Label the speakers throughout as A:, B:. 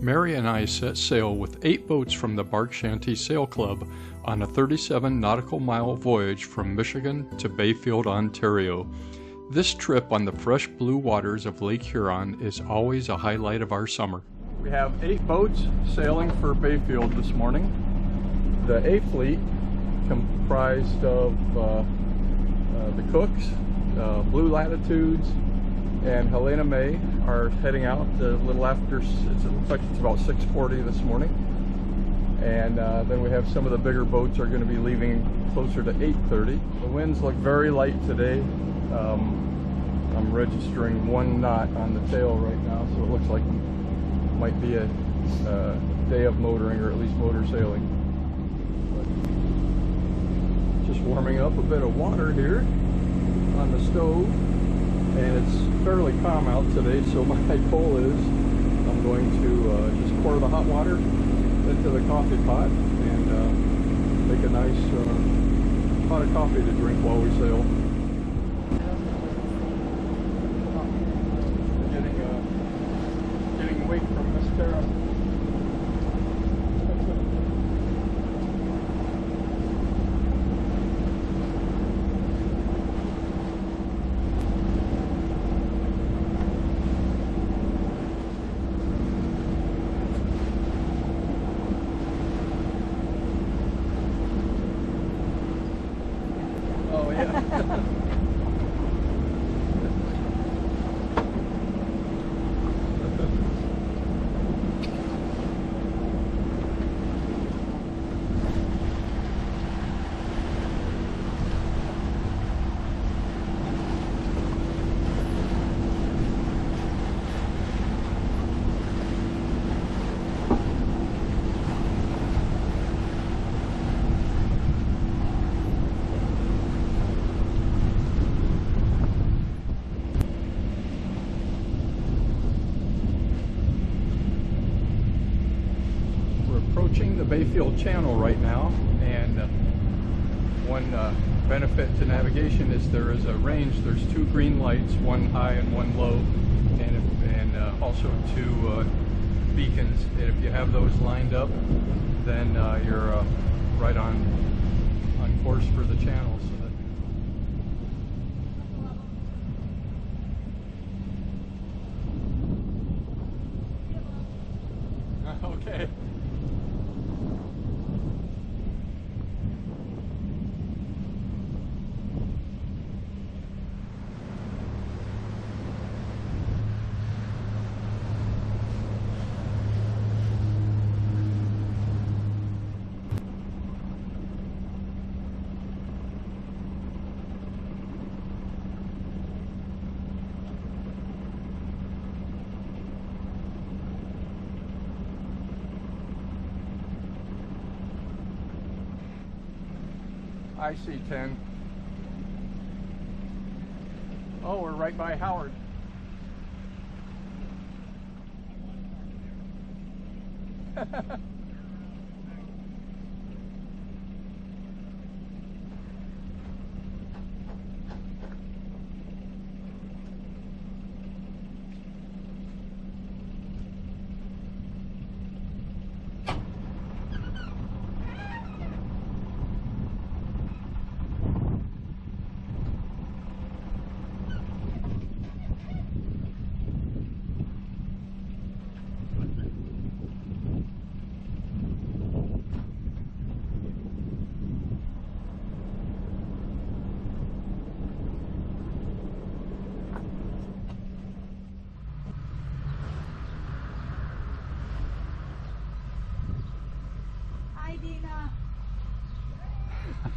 A: Mary and I set sail with 8 boats from the Bark Shanty Sail Club on a 37 nautical mile voyage from Michigan to Bayfield, Ontario. This trip on the fresh blue waters of Lake Huron is always a highlight of our summer. We have 8 boats sailing for Bayfield this morning. The A fleet, comprised of the Cooks, Blue Latitudes, and Helena May, are heading out a little after, it looks like it's about 6:40 this morning. And then we have some of the bigger boats are going to be leaving closer to 8:30. The winds look very light today. I'm registering 1 knot on the tail right now, so it looks like it might be a day of motoring, or at least motor sailing. But just warming up a bit of water here on the stove. And it's fairly calm out today, so my goal is I'm going to just pour the hot water into the coffee pot and make a nice pot of coffee to drink while we sail. Getting weight from mascara. Oh yeah. Approaching the Bayfield Channel right now, and one benefit to navigation is there is a range. There's 2 green lights, 1 high and 1 low, and also 2 beacons. And if you have those lined up, then you're right on course for the channel. So that okay. I see 10. Oh, we're right by Howard.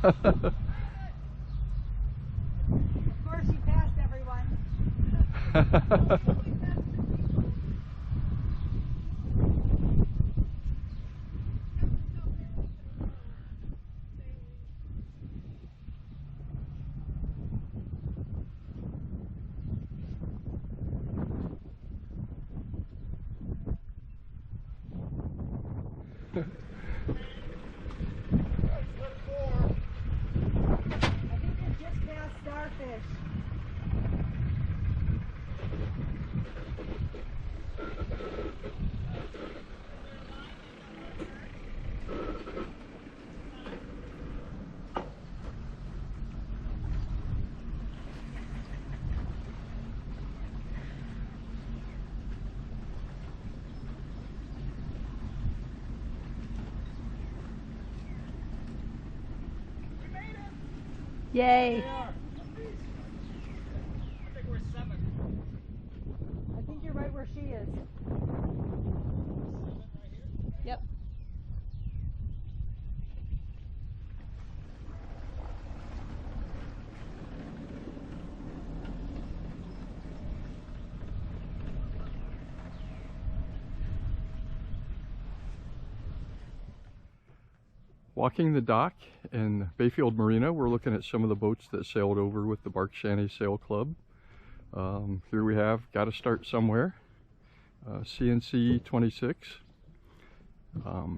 B: Of course, you passed everyone. Starfish. Yay!
C: They are. I think we're 7.
B: I think you're right where she is.
C: 7 right here.
B: Yep.
A: Walking the dock in Bayfield Marina, we're looking at some of the boats that sailed over with the Bark Shanty Sail Club. Here we have Gotta Start Somewhere, CNC 26,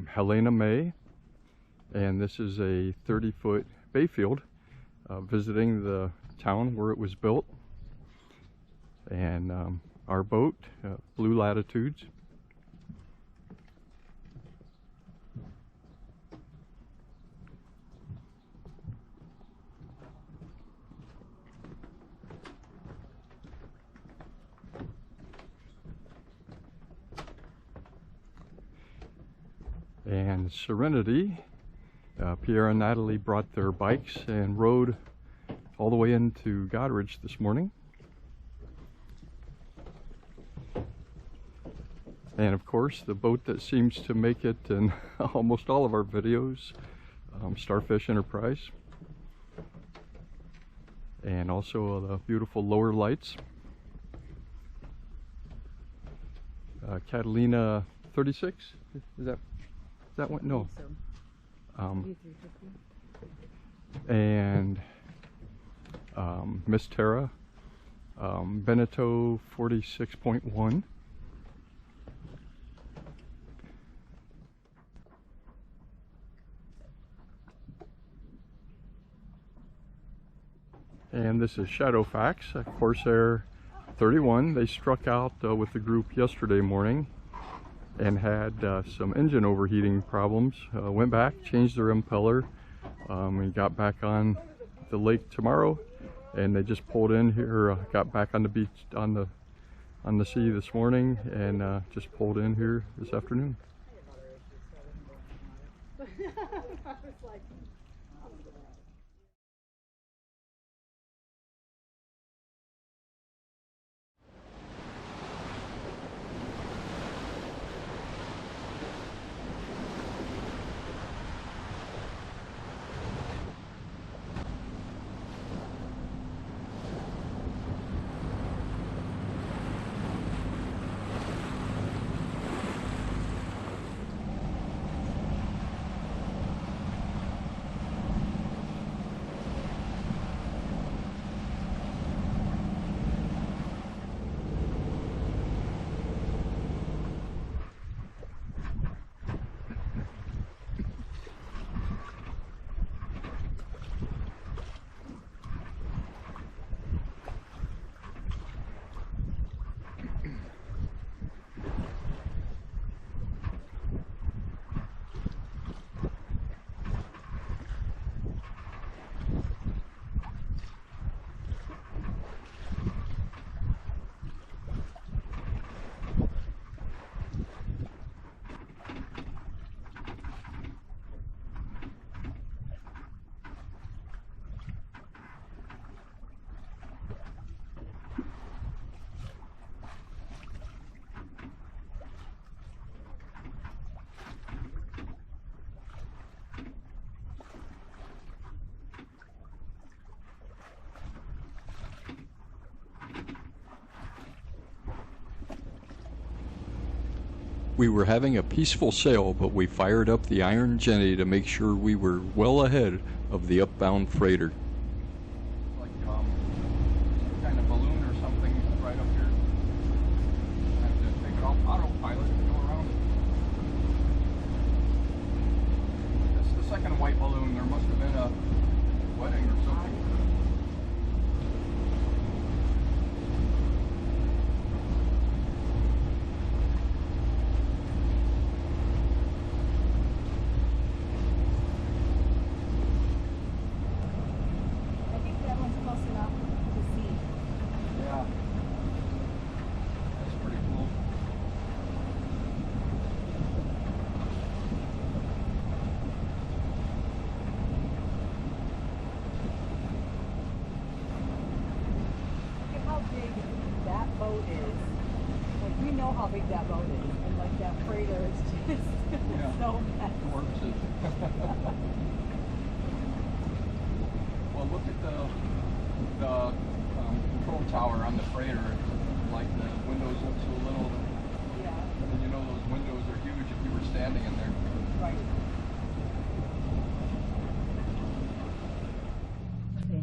A: Helena May, and this is a 30-foot Bayfield visiting the town where it was built. And our boat, Blue Latitudes. And Serenity, Pierre and Natalie brought their bikes and rode all the way into Goderich this morning. And of course, the boat that seems to make it in almost all of our videos, Starfish Enterprise. And also the beautiful lower lights. Catalina 36, is that one? No. And Miss Terra, Beneteau 46.1. And this is Shadowfax, Corsair 31. They struck out with the group yesterday morning and had some engine overheating problems. Went back, changed their impeller, and got back on the lake tomorrow. And they just pulled in here, got back on the beach, on the sea this morning, and just pulled in here this afternoon. We were having a peaceful sail, but we fired up the Iron Jenny to make sure we were well ahead of the upbound freighter. Like some kind of balloon or something right up here. I have to take it off autopilot and go around. That's the second white balloon. There must have been a wedding or something.
B: know how big that boat is, and like that freighter is just so massive.
A: Dwarfs it. Well, look at the control tower on the freighter. Like the windows look so little.
B: Yeah.
A: And you know those windows are huge if you were standing in there.
B: Right. Okay.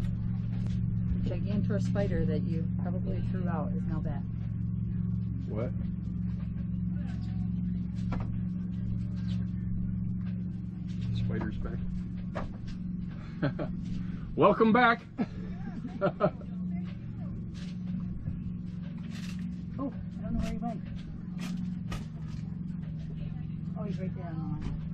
B: The gigantor spider that you probably threw out is now back.
A: What? Spider's back. Welcome back.
B: Oh, I don't know where he went. Oh, he's right there on the line.